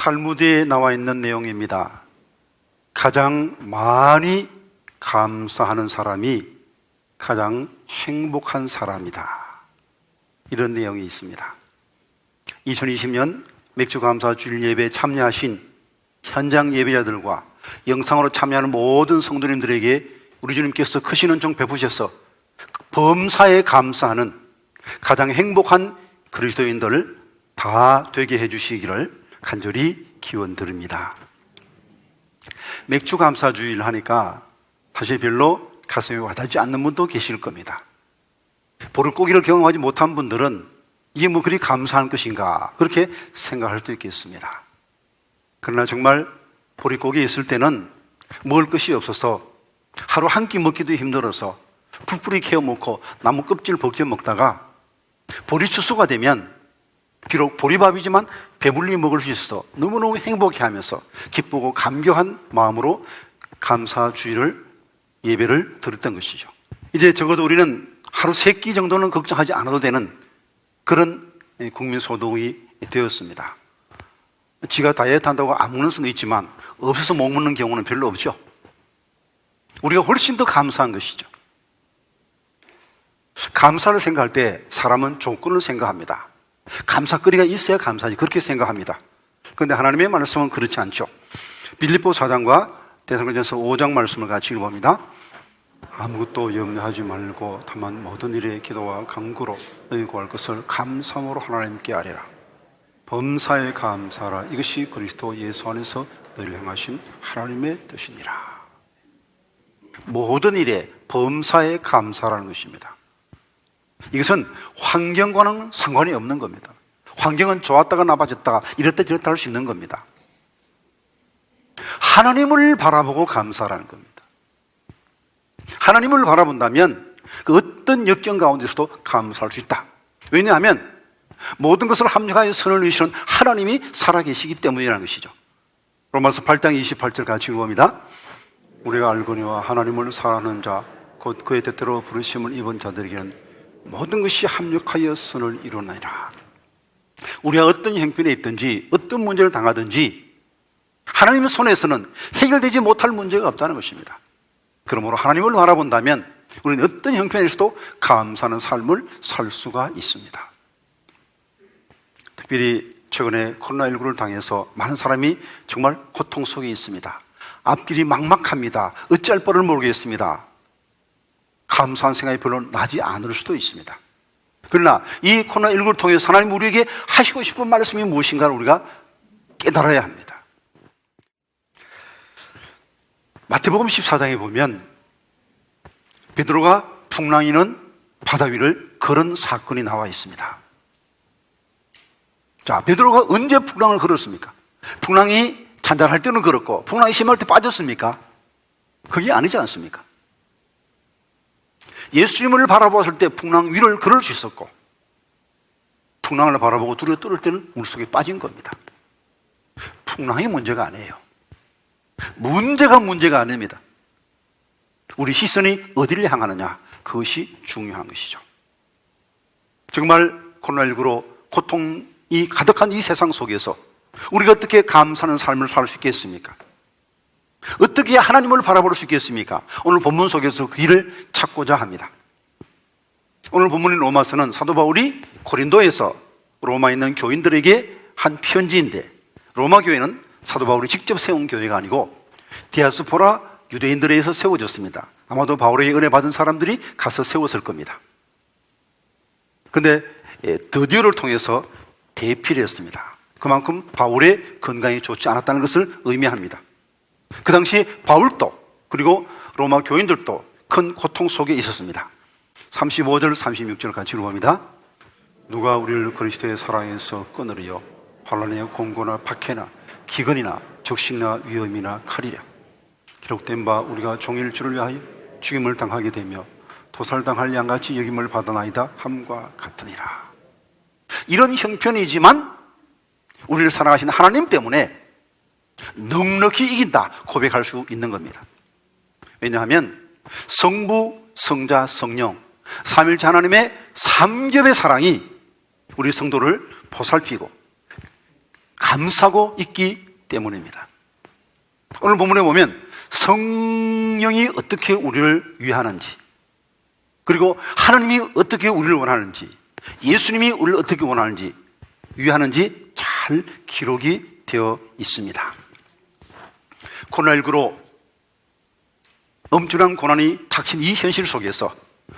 탈무드에 나와 있는 내용입니다. 가장 많이 감사하는 사람이 가장 행복한 사람이다. 이런 내용이 있습니다. 2020년 맥주감사 주일 예배에 참여하신 현장 예배자들과 영상으로 참여하는 모든 성도님들에게 우리 주님께서 크신 은총 베푸셔서 범사에 감사하는 가장 행복한 그리스도인들을 다 되게 해주시기를 간절히 기원드립니다. 맥주감사주일 하니까 사실 별로 가슴에 와닿지 않는 분도 계실 겁니다. 보릿고기를 경험하지 못한 분들은 이게 뭐 그리 감사한 것인가 그렇게 생각할 수도 있겠습니다. 그러나 정말 보릿고기에 있을 때는 먹을 것이 없어서 하루 한 끼 먹기도 힘들어서 풀뿌리 캐어 먹고 나무 껍질 벗겨 먹다가 보리추수가 되면 비록 보리밥이지만 배불리 먹을 수 있어 너무너무 행복해하면서 기쁘고 감격한 마음으로 감사주일을 예배를 드렸던 것이죠. 이제 적어도 우리는 하루 3끼 정도는 걱정하지 않아도 되는 그런 국민소득이 되었습니다. 지가 다이어트 한다고 안 먹는 수는 있지만 없어서 못 먹는 경우는 별로 없죠. 우리가 훨씬 더 감사한 것이죠. 감사를 생각할 때 사람은 조건을 생각합니다. 감사거리가 있어야 감사하지 그렇게 생각합니다. 그런데 하나님의 말씀은 그렇지 않죠. 빌립보 4장과 데살로니가전서 5장 말씀을 같이 읽어봅니다. 아무것도 염려하지 말고 다만 모든 일에 기도와 간구로 너희 구할 것을 감사함으로 하나님께 아뢰라. 범사에 감사하라. 이것이 그리스도 예수 안에서 너희를 향하신 하나님의 뜻이니라. 모든 일에 범사에 감사라는 것입니다. 이것은 환경과는 상관이 없는 겁니다. 환경은 좋았다가 나빠졌다가 이랬다 저랬다 할 수 있는 겁니다. 하나님을 바라보고 감사라는 겁니다. 하나님을 바라본다면 그 어떤 역경 가운데서도 감사할 수 있다. 왜냐하면 모든 것을 합력하여 선을 이루시는 하나님이 살아계시기 때문이라는 것이죠. 로마서 8장 28절 같이 읽어봅니다. 우리가 알거니와 하나님을 사랑하는 자 곧 그의 뜻대로 부르심을 입은 자들에게는 모든 것이 합력하여 선을 이루나이다. 우리가 어떤 형편에 있든지 어떤 문제를 당하든지 하나님의 손에서는 해결되지 못할 문제가 없다는 것입니다. 그러므로 하나님을 바라본다면 우리는 어떤 형편에서도 감사하는 삶을 살 수가 있습니다. 특별히 최근에 코로나19를 당해서 많은 사람이 정말 고통 속에 있습니다. 앞길이 막막합니다. 어찌할 바를 모르겠습니다. 감사한 생각이 별로 나지 않을 수도 있습니다. 그러나 이 코로나19를 통해서 하나님 우리에게 하시고 싶은 말씀이 무엇인가를 우리가 깨달아야 합니다. 마태복음 14장에 보면 베드로가 풍랑이는 바다 위를 걸은 사건이 나와 있습니다. 자, 베드로가 언제 풍랑을 걸었습니까? 풍랑이 잔잔할 때는 걸었고 풍랑이 심할 때 빠졌습니까? 그게 아니지 않습니까? 예수님을 바라보았을 때 풍랑 위를 걸을 수 있었고 풍랑을 바라보고 두려워 떨을 때는 물속에 빠진 겁니다. 풍랑이 문제가 아니에요. 문제가 아닙니다. 우리 시선이 어디를 향하느냐, 그것이 중요한 것이죠. 정말 코로나19로 고통이 가득한 이 세상 속에서 우리가 어떻게 감사하는 삶을 살 수 있겠습니까? 어떻게 하나님을 바라볼 수 있겠습니까? 오늘 본문 속에서 그 길을 찾고자 합니다. 오늘 본문인 로마서는 사도 바울이 고린도에서 로마에 있는 교인들에게 한 편지인데, 로마 교회는 사도 바울이 직접 세운 교회가 아니고 디아스포라 유대인들에 의해서 세워졌습니다. 아마도 바울에게 은혜 받은 사람들이 가서 세웠을 겁니다. 그런데 드디어를 통해서 대피를 했습니다. 그만큼 바울의 건강이 좋지 않았다는 것을 의미합니다. 그 당시 바울도 그리고 로마 교인들도 큰 고통 속에 있었습니다. 35절 36절 같이 읽어봅니다. 누가 우리를 그리스도의 사랑에서 끊으리요? 환난이나 공고나 박해나 기근이나 적신이나 위험이나 칼이랴. 기록된 바 우리가 종일 주를 위하여 죽임을 당하게 되며 도살당할 양같이 여김을 받아나이다 함과 같으니라. 이런 형편이지만 우리를 사랑하신 하나님 때문에 넉넉히 이긴다 고백할 수 있는 겁니다. 왜냐하면 성부, 성자, 성령 삼일체 하나님의 삼겹의 사랑이 우리 성도를 보살피고 감싸고 있기 때문입니다. 오늘 본문에 보면 성령이 어떻게 우리를 위하는지, 그리고 하나님이 어떻게 우리를 원하는지, 예수님이 우리를 어떻게 원하는지, 위하는지 잘 기록이 되어 있습니다. 코로나19로 엄청난 고난이 닥친 이 현실 속에서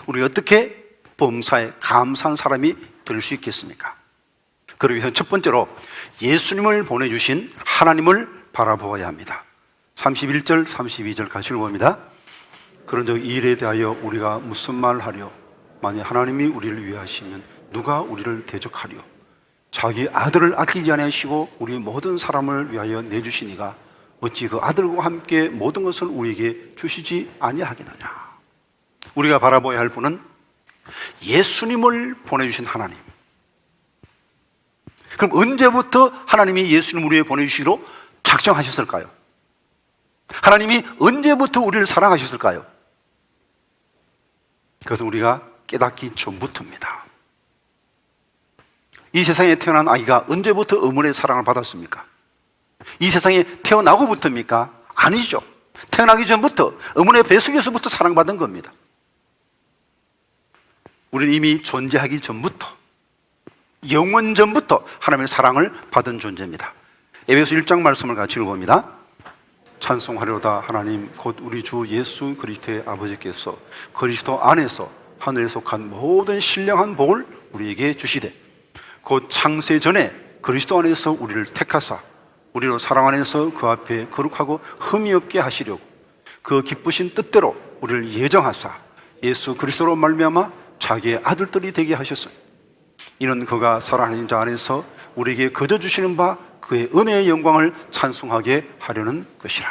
우리 어떻게 범사에 감사한 사람이 될 수 있겠습니까? 그러기 위해서 첫 번째로 예수님을 보내주신 하나님을 바라보아야 합니다. 31절, 32절 같이 읽어봅니다. 그런즉 이 일에 대하여 우리가 무슨 말을 하려? 만약 하나님이 우리를 위하시면 누가 우리를 대적하리요? 자기 아들을 아끼지 아니하시고 우리 모든 사람을 위하여 내주시니가 어찌 그 아들과 함께 모든 것을 우리에게 주시지 아니하겠느냐? 우리가 바라보아야 할 분은 예수님을 보내주신 하나님. 그럼 언제부터 하나님이 예수님을 우리에게 보내주시기로 작정하셨을까요? 하나님이 언제부터 우리를 사랑하셨을까요? 그것은 우리가 깨닫기 전부터입니다. 이 세상에 태어난 아이가 언제부터 어머니의 사랑을 받았습니까? 이 세상에 태어나고부터입니까? 아니죠. 태어나기 전부터 어머니의 뱃속에서부터 사랑받은 겁니다. 우리는 이미 존재하기 전부터, 영원 전부터 하나님의 사랑을 받은 존재입니다. 에베소 1장 말씀을 같이 읽어봅니다. 찬송하려다 하나님 곧 우리 주 예수 그리스도의 아버지께서 그리스도 안에서 하늘에 속한 모든 신령한 복을 우리에게 주시되 곧 창세 전에 그리스도 안에서 우리를 택하사 우리로 사랑 안에서 그 앞에 거룩하고 흠이 없게 하시려고 그 기쁘신 뜻대로 우리를 예정하사 예수 그리스도로 말미암아 자기의 아들들이 되게 하셨어요. 이는 그가 사랑하는 자 안에서 우리에게 거저 주시는 바 그의 은혜의 영광을 찬송하게 하려는 것이라.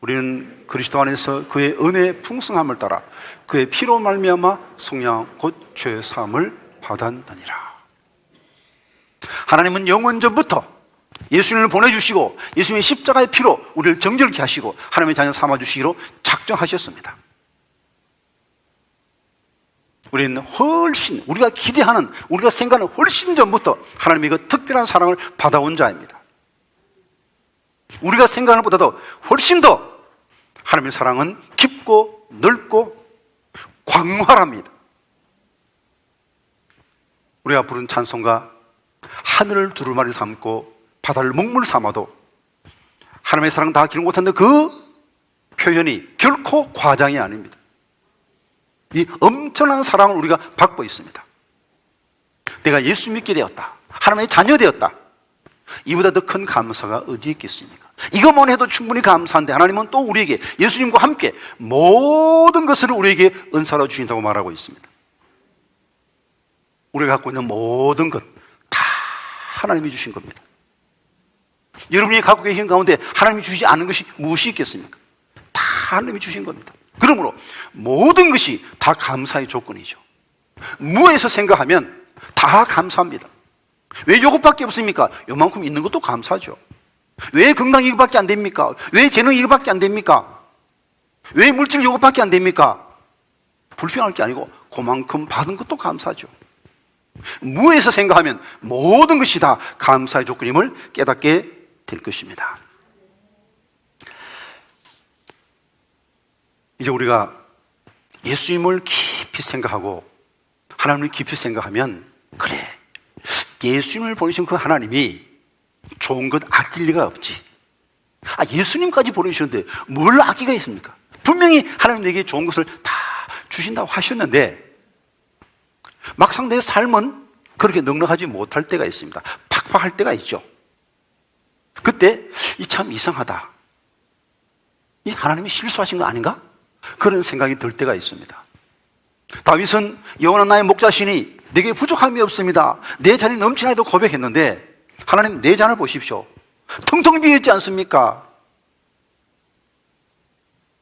우리는 그리스도 안에서 그의 은혜의 풍성함을 따라 그의 피로 말미암아 속량 곧 죄 사함을 받았느니라. 하나님은 영원 전부터 예수님을 보내주시고 예수님의 십자가의 피로 우리를 정결케 하시고 하나님의 자녀 삼아주시기로 작정하셨습니다. 우리는 훨씬 우리가 기대하는, 우리가 생각하는 훨씬 전부터 하나님의 그 특별한 사랑을 받아온 자입니다. 우리가 생각하는 것보다도 훨씬 더 하나님의 사랑은 깊고 넓고 광활합니다. 우리가 부른 찬송가 하늘을 두루마리 삼고 바다를 먹물 삼아도 하나님의 사랑 다 기록 못한데 그 표현이 결코 과장이 아닙니다. 이 엄청난 사랑을 우리가 받고 있습니다. 내가 예수 믿게 되었다, 하나님의 자녀 되었다, 이보다 더 큰 감사가 어디 있겠습니까? 이것만 해도 충분히 감사한데 하나님은 또 우리에게 예수님과 함께 모든 것을 우리에게 은사로 주신다고 말하고 있습니다. 우리가 갖고 있는 모든 것 다 하나님이 주신 겁니다. 여러분이 갖고 계신 가운데 하나님이 주시지 않은 것이 무엇이 있겠습니까? 다 하나님이 주신 겁니다. 그러므로 모든 것이 다 감사의 조건이죠. 무에서 생각하면 다 감사합니다. 왜 이것밖에 없습니까? 요만큼 있는 것도 감사죠. 왜 건강 이것밖에 안 됩니까? 왜 재능 이것밖에 안 됩니까? 왜 물질 이것밖에 안 됩니까? 불평할 게 아니고 그만큼 받은 것도 감사죠. 무에서 생각하면 모든 것이 다 감사의 조건임을 깨닫게 될 것입니다. 이제 우리가 예수님을 깊이 생각하고 하나님을 깊이 생각하면, 그래, 예수님을 보내신 그 하나님이 좋은 것 아낄 리가 없지. 예수님까지 보내주셨는데 뭘 아끼가 있습니까? 분명히 하나님 내게 좋은 것을 다 주신다고 하셨는데 막상 내 삶은 그렇게 넉넉하지 못할 때가 있습니다. 팍팍할 때가 있죠. 그때 이 참 이상하다, 이 하나님이 실수하신 거 아닌가? 그런 생각이 들 때가 있습니다. 다윗은 여호와는 나의 목자시니 내게 부족함이 없습니다, 내 잔이 넘치나이도 고백했는데 하나님 내 잔을 보십시오. 텅텅 비어있지 않습니까?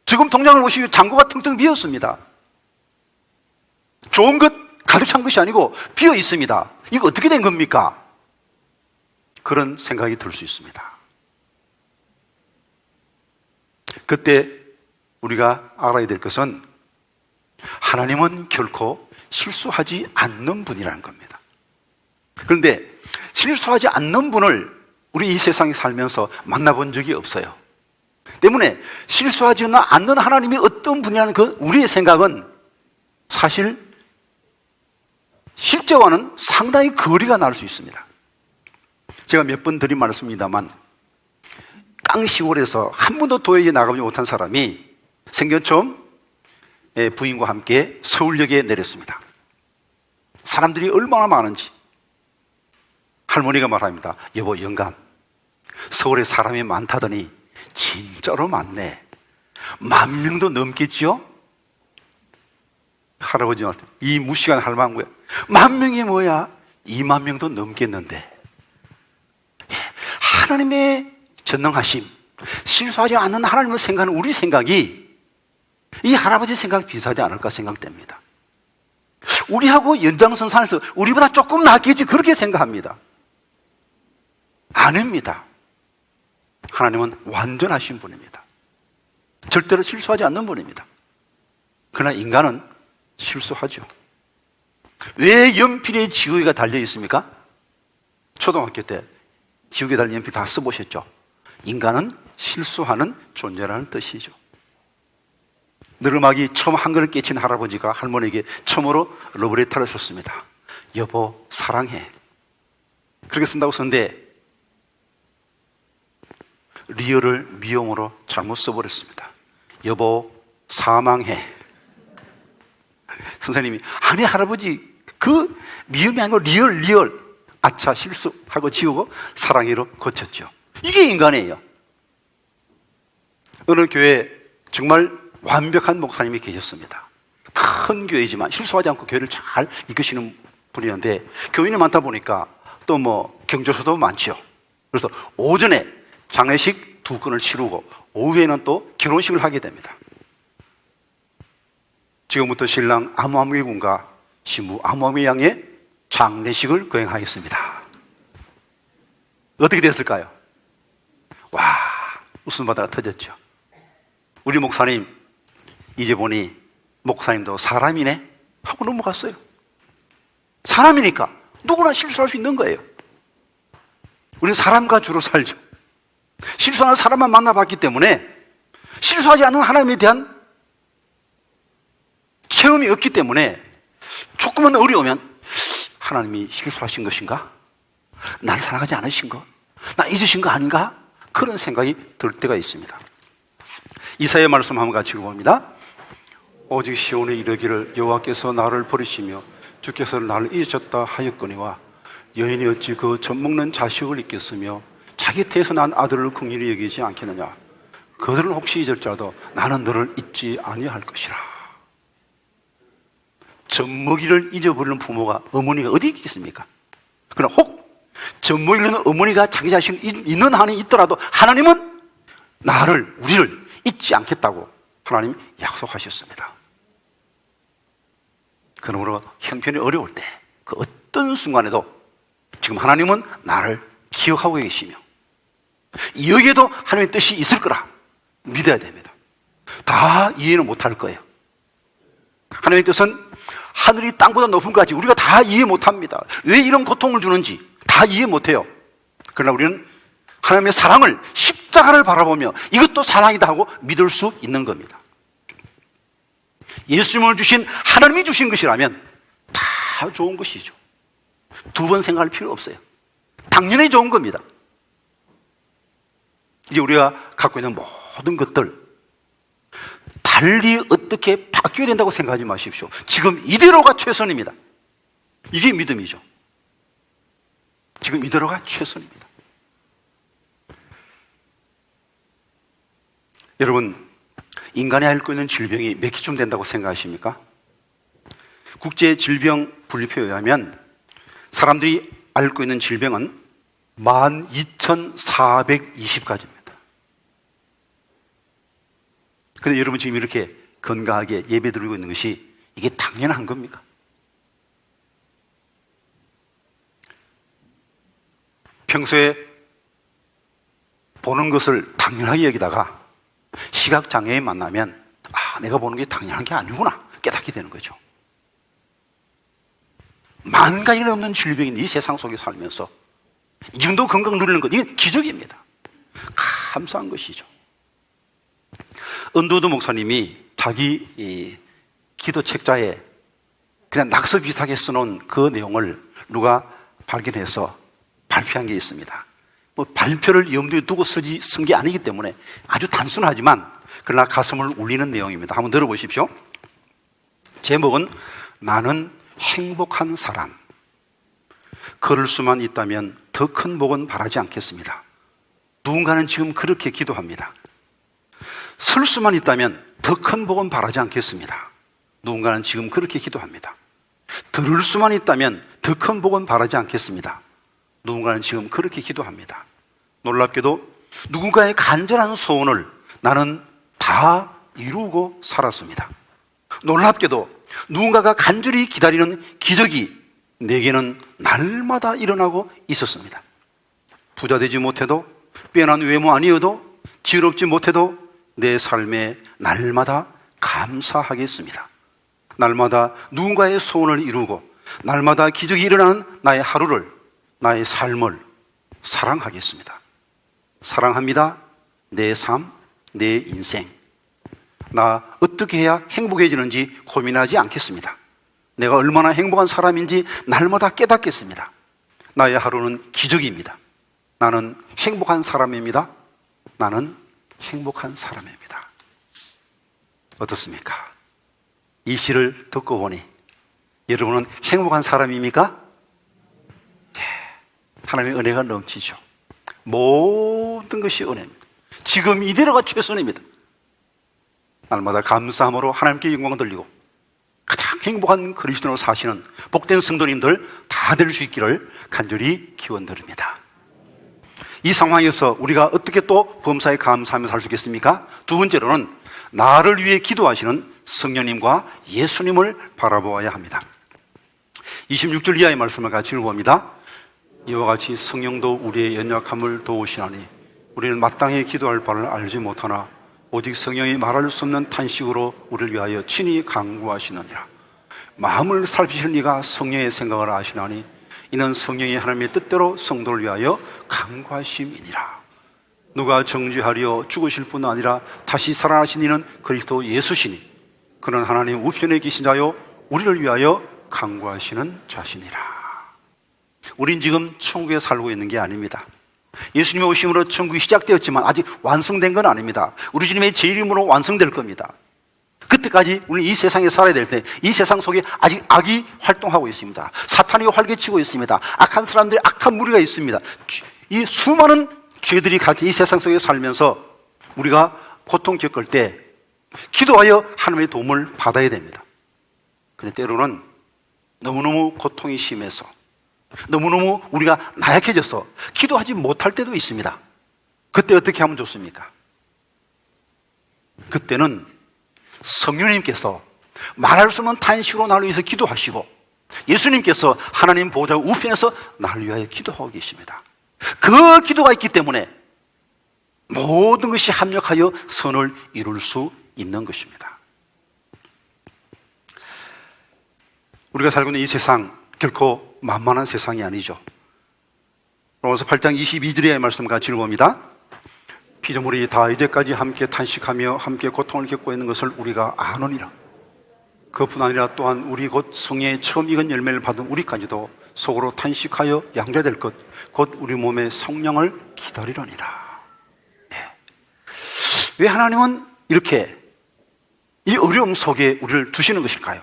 지금 통장을 보시면 잔고가 텅텅 비었습니다. 좋은 것 가득 찬 것이 아니고 비어 있습니다. 이거 어떻게 된 겁니까? 그런 생각이 들 수 있습니다. 그때 우리가 알아야 될 것은 하나님은 결코 실수하지 않는 분이라는 겁니다. 그런데 실수하지 않는 분을 우리 이 세상에 살면서 만나본 적이 없어요. 때문에 실수하지 않는 하나님이 어떤 분이라는 그 우리의 생각은 사실 실제와는 상당히 거리가 날 수 있습니다. 제가 몇 번 드린 말씀입니다만 깡시골에서 한 번도 도저히 나가보지 못한 사람이 생전 처음 부인과 함께 서울역에 내렸습니다. 사람들이 얼마나 많은지. 할머니가 말합니다. 여보, 영감, 서울에 사람이 많다더니 진짜로 많네. 10,000명도 넘겠지요? 할아버지한테 이 무시간 할 만한 거야. 10,000명이 뭐야? 20,000명도 넘겠는데. 하나님의 전능하심, 실수하지 않는 하나님을 생각하는 우리 생각이 이 할아버지 생각 비슷하지 않을까 생각됩니다. 우리하고 연장선상에서 우리보다 조금 낫겠지 그렇게 생각합니다. 아닙니다. 하나님은 완전하신 분입니다. 절대로 실수하지 않는 분입니다. 그러나 인간은 실수하죠. 왜 연필에 지우개가 달려 있습니까? 초등학교 때 지우개 달린 연필 다 써보셨죠? 인간은 실수하는 존재라는 뜻이죠. 느르막이 처음 한글을 깨친 할아버지가 할머니에게 처음으로 러브레터를 썼습니다. 여보, 사랑해. 그렇게 쓴다고 썼는데 리얼을 미용으로 잘못 써버렸습니다. 여보, 사망해. 선생님이 아니 할아버지 그 미움이 아니고 리얼 아차 실수하고 지우고 사랑해로 고쳤죠. 이게 인간이에요. 어느 교회에 정말 완벽한 목사님이 계셨습니다. 큰 교회지만 실수하지 않고 교회를 잘 이끄시는 분이었는데 교인이 많다 보니까 또 뭐 경조사도 많죠. 그래서 오전에 장례식 2건을 치르고 오후에는 또 결혼식을 하게 됩니다. 지금부터 신랑 아무아무의 군과 신부 아무아무의 양의 장례식을 거행하겠습니다. 어떻게 됐을까요? 와, 웃음바다가 터졌죠. 우리 목사님 이제 보니 목사님도 사람이네 하고 넘어갔어요. 사람이니까 누구나 실수할 수 있는 거예요. 우리는 사람과 주로 살죠. 실수하는 사람만 만나봤기 때문에 실수하지 않는 하나님에 대한 체험이 없기 때문에 조금만 어려우면 하나님이 실수하신 것인가? 나를 사랑하지 않으신 거? 나 잊으신 거 아닌가? 그런 생각이 들 때가 있습니다. 이사야 말씀 한번 같이 읽어봅니다. 오직 시온에 이르기를 여호와께서 나를 버리시며 주께서 나를 잊으셨다 하였거니와 여인이 어찌 그 젖먹는 자식을 잊겠으며 자기 태에서 난 아들을 긍휼히 여기지 않겠느냐. 그들은 혹시 잊을지라도 나는 너를 잊지 아니할 것이라. 젖먹이를 잊어버리는 부모가 어머니가 어디 있겠습니까? 그러나 혹 젖먹이는 어머니가 자기 자식을 잊는 한이 있더라도 하나님은 우리를 잊지 않겠다고 하나님 약속하셨습니다. 그러므로 형편이 어려울 때 그 어떤 순간에도 지금 하나님은 나를 기억하고 계시며 여기에도 하나님의 뜻이 있을 거라 믿어야 됩니다. 다 이해는 못할 거예요. 하나님의 뜻은 하늘이 땅보다 높은 것까지 우리가 다 이해 못합니다. 왜 이런 고통을 주는지 다 이해 못해요. 그러나 우리는 하나님의 사랑을, 십자가를 바라보며 이것도 사랑이다 하고 믿을 수 있는 겁니다. 예수님을 주신 하나님이 주신 것이라면 다 좋은 것이죠. 2번 생각할 필요 없어요. 당연히 좋은 겁니다. 이제 우리가 갖고 있는 모든 것들 달리 어떻게 바뀌어야 된다고 생각하지 마십시오. 지금 이대로가 최선입니다. 이게 믿음이죠. 지금 이대로가 최선입니다. 여러분, 인간이 앓고 있는 질병이 몇 개쯤 된다고 생각하십니까? 국제질병분류표에 의하면 사람들이 앓고 있는 질병은 12,420가지입니다. 그런데 여러분 지금 이렇게 건강하게 예배 드리고 있는 것이 이게 당연한 겁니까? 평소에 보는 것을 당연하게 여기다가 시각장애인 만나면 내가 보는 게 당연한 게 아니구나 깨닫게 되는 거죠. 10,000가지가 넘는 질병인 이 세상 속에 살면서 이 정도 건강 누리는 것, 이게 기적입니다. 감사한 것이죠. 은도드 목사님이 자기 이 기도 책자에 그냥 낙서 비슷하게 써놓은 그 내용을 누가 발견해서 발표한 게 있습니다. 뭐 발표를 염두에 두고 쓴 게 아니기 때문에 아주 단순하지만 그러나 가슴을 울리는 내용입니다. 한번 들어보십시오. 제목은 나는 행복한 사람. 걸을 수만 있다면 더 큰 복은 바라지 않겠습니다. 누군가는 지금 그렇게 기도합니다. 설 수만 있다면 더 큰 복은 바라지 않겠습니다. 누군가는 지금 그렇게 기도합니다. 들을 수만 있다면 더 큰 복은 바라지 않겠습니다. 누군가는 지금 그렇게 기도합니다. 놀랍게도 누군가의 간절한 소원을 나는 다 이루고 살았습니다. 놀랍게도 누군가가 간절히 기다리는 기적이 내게는 날마다 일어나고 있었습니다. 부자 되지 못해도, 빼어난 외모 아니어도, 지혜롭지 못해도 내 삶에 날마다 감사하겠습니다. 날마다 누군가의 소원을 이루고 날마다 기적이 일어나는 나의 하루를, 나의 삶을 사랑하겠습니다. 사랑합니다. 내 삶, 내 인생. 나 어떻게 해야 행복해지는지 고민하지 않겠습니다. 내가 얼마나 행복한 사람인지 날마다 깨닫겠습니다. 나의 하루는 기적입니다. 나는 행복한 사람입니다. 나는 행복한 사람입니다. 어떻습니까? 이 시를 듣고 보니 여러분은 행복한 사람입니까? 예, 하나님의 은혜가 넘치죠. 모든 것이 은혜입니다. 지금 이대로가 최선입니다. 날마다 감사함으로 하나님께 영광 돌리고 가장 행복한 그리스도로 사시는 복된 성도님들 다 될 수 있기를 간절히 기원드립니다. 이 상황에서 우리가 어떻게 또 범사에 감사하며 살 수 있겠습니까? 두 번째로는 나를 위해 기도하시는 성령님과 예수님을 바라보아야 합니다. 26절 이하의 말씀을 같이 읽어봅니다. 이와 같이 성령도 우리의 연약함을 도우시나니 우리는 마땅히 기도할 바를 알지 못하나 오직 성령이 말할 수 없는 탄식으로 우리를 위하여 친히 간구하시느니라. 마음을 살피실 이가 성령의 생각을 아시나니 이는 성령이 하나님의 뜻대로 성도를 위하여 간구하심이니라. 누가 정죄하려 죽으실 뿐 아니라 다시 살아나신 이는 그리스도 예수시니 그는 하나님 우편에 계신 자요 우리를 위하여 간구하시는 자시니라. 우린 지금 천국에 살고 있는 게 아닙니다. 예수님의 오심으로 천국이 시작되었지만 아직 완성된 건 아닙니다. 우리 주님의 제 이름으로 완성될 겁니다. 그때까지 우리는 이 세상에 살아야 될 때 이 세상 속에 아직 악이 활동하고 있습니다. 사탄이 활개치고 있습니다. 악한 사람들이, 악한 무리가 있습니다. 이 수많은 죄들이 같이 이 세상 속에 살면서 우리가 고통 겪을 때 기도하여 하나님의 도움을 받아야 됩니다. 근데 때로는 너무너무 고통이 심해서 너무너무 우리가 나약해져서 기도하지 못할 때도 있습니다. 그때 어떻게 하면 좋습니까? 그때는 성령님께서 말할 수 없는 탄식으로 나를 위해서 기도하시고 예수님께서 하나님 보호자 우편에서 나를 위하여 기도하고 계십니다. 그 기도가 있기 때문에 모든 것이 합력하여 선을 이룰 수 있는 것입니다. 우리가 살고 있는 이 세상 결코 만만한 세상이 아니죠. 로마서 8장 22절의 말씀 같이 읽어봅니다. 피조물이 다 이제까지 함께 탄식하며 함께 고통을 겪고 있는 것을 우리가 아노니라. 그뿐 아니라 또한 우리 곧 성령의 처음 익은 열매를 받은 우리까지도 속으로 탄식하여 양자될 것 곧 우리 몸의 성령을 기다리려니라. 네. 왜 하나님은 이렇게 이 어려움 속에 우리를 두시는 것일까요?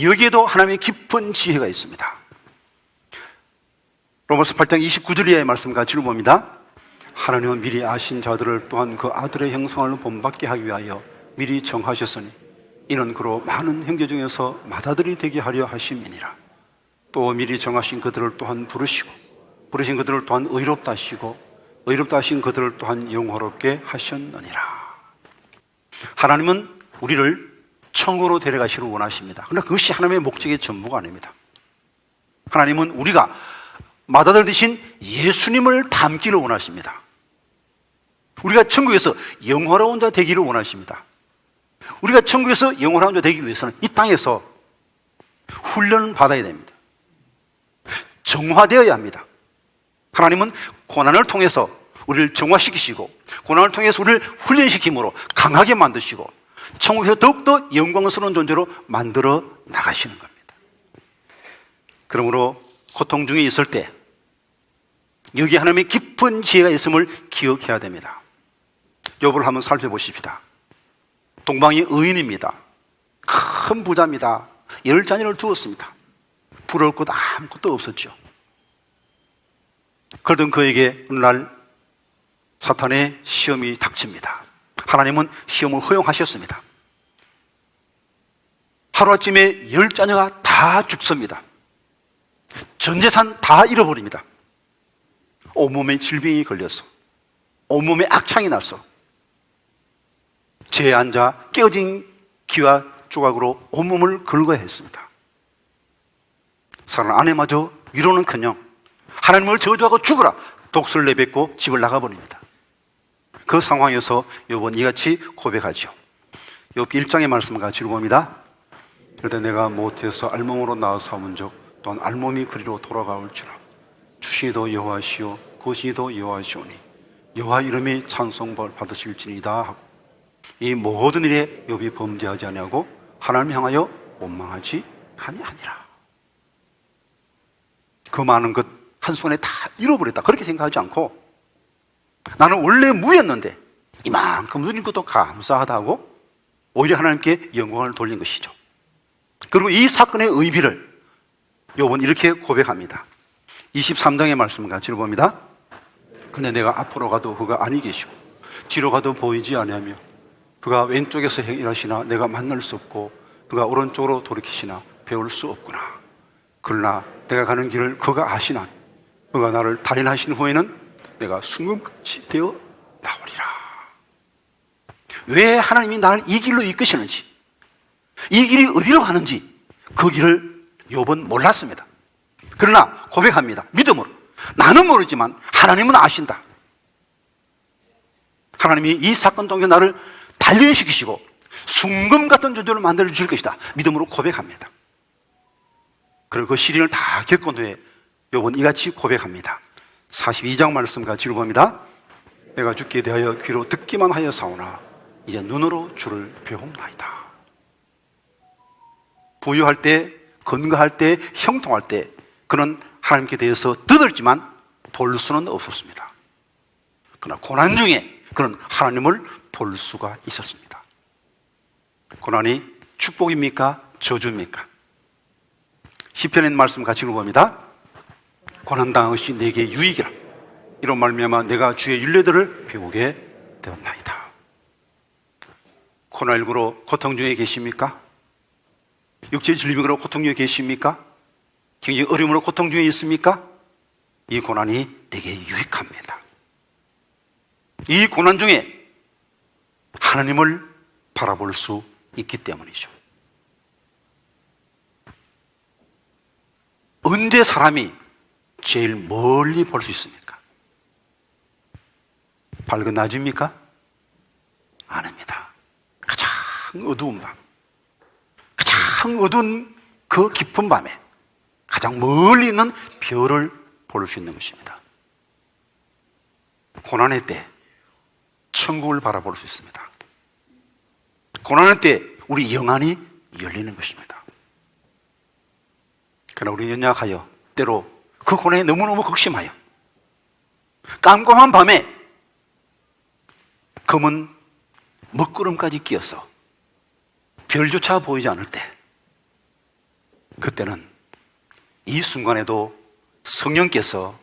여기에도 하나님의 깊은 지혜가 있습니다. 로마서 8장 29절 이하의 말씀 같이 읽어봅니다. 하나님은 미리 아신 자들을 또한 그 아들의 형상을 본받게 하기 위하여 미리 정하셨으니 이는 그로 많은 형제 중에서 맏아들이 되게 하려 하심이니라. 또 미리 정하신 그들을 또한 부르시고 부르신 그들을 또한 의롭다 하시고 의롭다 하신 그들을 또한 영화롭게 하셨느니라. 하나님은 우리를 천국으로 데려가시기를 원하십니다. 그러나 그것이 하나님의 목적의 전부가 아닙니다. 하나님은 우리가 맏아들 되신 예수님을 닮기를 원하십니다. 우리가 천국에서 영화로운 자 되기를 원하십니다. 우리가 천국에서 영화로운 자 되기 위해서는 이 땅에서 훈련을 받아야 됩니다. 정화되어야 합니다. 하나님은 고난을 통해서 우리를 정화시키시고 고난을 통해서 우리를 훈련시킴으로 강하게 만드시고 천국에서 더욱더 영광스러운 존재로 만들어 나가시는 겁니다. 그러므로 고통 중에 있을 때 여기 하나님의 깊은 지혜가 있음을 기억해야 됩니다. 욥을 한번 살펴보십시다. 동방이 의인입니다. 큰 부자입니다. 10자녀를 두었습니다. 부러울 것 아무것도 없었죠. 그러던 그에게 어느 날 사탄의 시험이 닥칩니다. 하나님은 시험을 허용하셨습니다. 하루아침에 10자녀가 다 죽습니다. 전 재산 다 잃어버립니다. 온몸에 질병이 걸려서, 온몸에 악창이 나서 재에 앉아 깨어진 기와 조각으로 온몸을 긁어야 했습니다. 사랑하는 아내마저 위로는커녕 하나님을 저주하고 죽으라 독설을 내뱉고 집을 나가버립니다. 그 상황에서 욥은 이같이 고백하죠. 욥기 1장의 말씀을 같이 읽어봅니다. 그때 내가 못해서 알몸으로 나아서문즉 또한 알몸이 그리로 돌아가올지라. 주시도 여호와시오 거시도 여호와시오니 여호와 이름이 찬송벌 받으실지니이다 하고 이 모든 일에 욥이 범죄하지 아니하고 하나님 향하여 원망하지 아니하니라. 그 많은 것 한순간에 다 잃어버렸다 그렇게 생각하지 않고 나는 원래 무였는데 이만큼 누린 것도 감사하다고 오히려 하나님께 영광을 돌린 것이죠. 그리고 이 사건의 의미를 욥은 이렇게 고백합니다. 23장의 말씀을 같이 읽어봅니다. 근데 내가 앞으로 가도 그가 아니 계시고 뒤로 가도 보이지 아니하며 그가 왼쪽에서 행일하시나 내가 만날 수 없고 그가 오른쪽으로 돌이키시나 배울 수 없구나. 그러나 내가 가는 길을 그가 아시나 그가 나를 단련하신 후에는 내가 순금같이 되어 나오리라. 왜 하나님이 나를 이 길로 이끄시는지, 이 길이 어디로 가는지 그 길을 욥은 몰랐습니다. 그러나 고백합니다. 믿음으로. 나는 모르지만 하나님은 아신다. 하나님이 이 사건 통해 나를 단련시키시고 순금 같은 존재로 만들어 주실 것이다. 믿음으로 고백합니다. 그리고 그 시련을 다 겪은 후에 욥은 이같이 고백합니다. 42장 말씀 같이 읽어봅니다. 내가 죽게 대하여 귀로 듣기만 하여 사오나 이제 눈으로 주를 배움나이다. 부유할 때, 건강할 때, 형통할 때 그는 하나님께 대해서 듣었지만 볼 수는 없었습니다. 그러나 고난 중에 그는 하나님을 볼 수가 있었습니다. 고난이 축복입니까? 저주입니까? 시편의 말씀 같이 읽어봅니다. 고난당한 것이 내게 유익이라. 이런 말미암아 내가 주의 율례들을 배우게 되었나이다. 코로나19로 고통 중에 계십니까? 육체의 질병으로 고통 중에 계십니까? 경제적 어려움으로 고통 중에 있습니까? 이 고난이 내게 유익합니다. 이 고난 중에 하나님을 바라볼 수 있기 때문이죠. 언제 사람이 제일 멀리 볼 수 있습니까? 밝은 낮입니까? 아닙니다. 가장 어두운 밤, 가장 어두운 그 깊은 밤에 가장 멀리 있는 별을 볼 수 있는 것입니다. 고난의 때 천국을 바라볼 수 있습니다. 고난의 때 우리 영안이 열리는 것입니다. 그러나 우리 연약하여 때로 그 고난에 너무너무 극심하여 깜깜한 밤에 검은 먹구름까지 끼어서 별조차 보이지 않을 때 그때는 이 순간에도 성령께서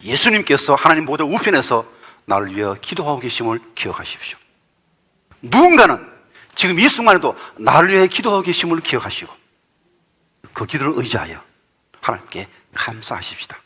예수님께서 하나님 보좌 우편에서 나를 위해 기도하고 계심을 기억하십시오. 누군가는 지금 이 순간에도 나를 위해 기도하고 계심을 기억하시고 그 기도를 의지하여 하나님께 감사하십시다.